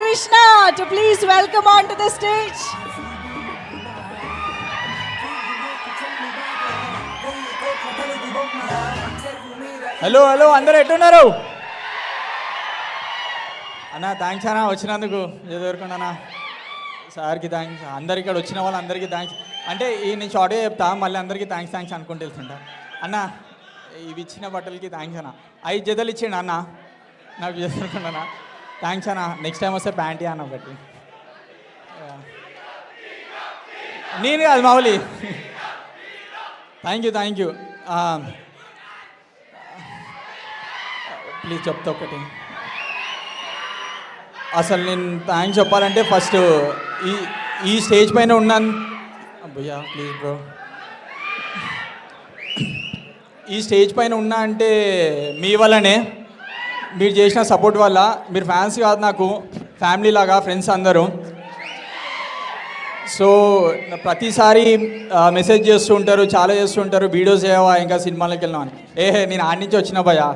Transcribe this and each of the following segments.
Krishna to please welcome onto the stage. Hello hello అందరూ ఎట్టున్నారు అన్న? Thanks అన్న వచ్చినందుకు ఎదుర్కొన్నా సార్కి థ్యాంక్స్, అందరికి ఇక్కడ వచ్చిన వాళ్ళందరికీ థ్యాంక్స్. అంటే ఈ నేను షార్ట్గా చెప్తా, మళ్ళీ అందరికీ థ్యాంక్స్ అనుకుంటూ వెళ్తుంటా. అన్న ఇవి ఇచ్చిన బట్టలకి థ్యాంక్స్ అన్న. 5 జతలు ఇచ్చిండు అన్న నాకు ఎదుర్కొన్నా. థ్యాంక్స్ అన్న. నెక్స్ట్ టైం వస్తే ప్యాంటీ అన్న ఒకటి. నేను కాదు మామూలు. థ్యాంక్ యూ ప్లీజ్ చెప్తా ఒకటి. అసలు నేను థ్యాంక్స్ చెప్పాలంటే ఫస్ట్ ఈ స్టేజ్ పైన ఉన్నాను భయ్యా, ప్లీజ్ బ్రో. ఈ స్టేజ్ పైన ఉన్నా అంటే మీ వల్లనే, మీరు చేసిన సపోర్ట్ వల్ల. మీరు ఫ్యాన్స్ కాదు, నాకు ఫ్యామిలీ లాగా ఫ్రెండ్స్ అందరూ. సో ప్రతిసారి మెసేజ్ చేస్తూ ఉంటారు, చాలా చేస్తూ ఉంటారు, వీడియోస్ చేయవా ఇంకా సినిమాలకు వెళ్ళినామని. నేను ఆడి నుంచి వచ్చిన భయ్యా,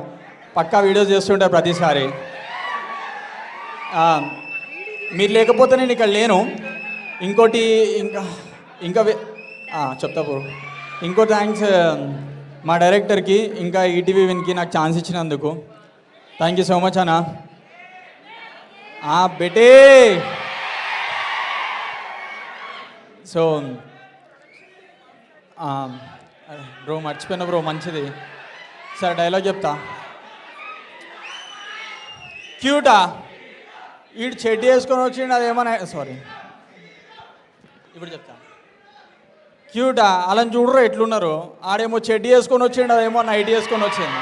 పక్కా వీడియోస్ చేస్తుంటారు ప్రతిసారి. మీరు లేకపోతే నేను ఇక్కడ లేను. ఇంకోటి ఇంకా చెప్తా బ్రో. ఇంకో థ్యాంక్స్ మా డైరెక్టర్కి, ఇంకా ఈటీవీ విన్కి నాకు ఛాన్స్ ఇచ్చినందుకు. థ్యాంక్ యూ సో మచ్ అన్న. బెటే సో బ్రో మర్చిపోయినా బ్రో, మంచిది. సరే డైలాగ్ చెప్తా. క్యూటా వీడు చెడ్డి వేసుకొని వచ్చిండు, అదేమన్నా సారీ ఇప్పుడు చెప్తా. క్యూటా అలా చూడరు ఎట్లున్నారు. ఆడేమో చెడ్డి వేసుకొని వచ్చిండు, అదేమో నైట్ వేసుకొని వచ్చింది.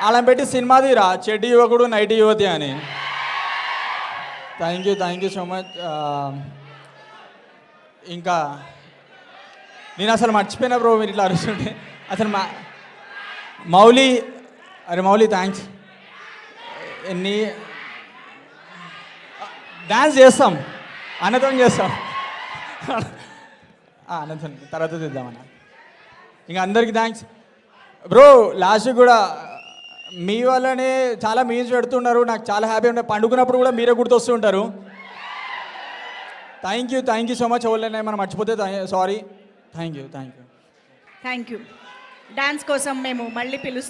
అలా పెట్టి సినిమా తీరా చెడ్డి యువకుడు నైట్ యువతి అని. Thank you so much. ఇంకా నేను అసలు మర్చిపోయినా బ్రో, మీరు ఇట్లా అరుస్తుంటే. అసలు మౌలి థ్యాంక్స్. డ్యాన్స్ చేస్తాం, అన్నతో చేస్తాం. అన్నతో తర్వాత తీద్దామన్న. ఇంకా అందరికీ థ్యాంక్స్ బ్రో. లాస్ట్ కూడా మీ వల్లనే చాలా మీమ్స్ పెడుతున్నారు, నాకు చాలా హ్యాపీ ఉంటాయి. పండుకున్నప్పుడు కూడా మీరే గుర్తొస్తుంటారు. Thank you so much. ఎవరైనా మనం మర్చిపోతే సారీ. థ్యాంక్ యూ డాన్స్ కోసం మేము మళ్ళీ పిలుస్తాం.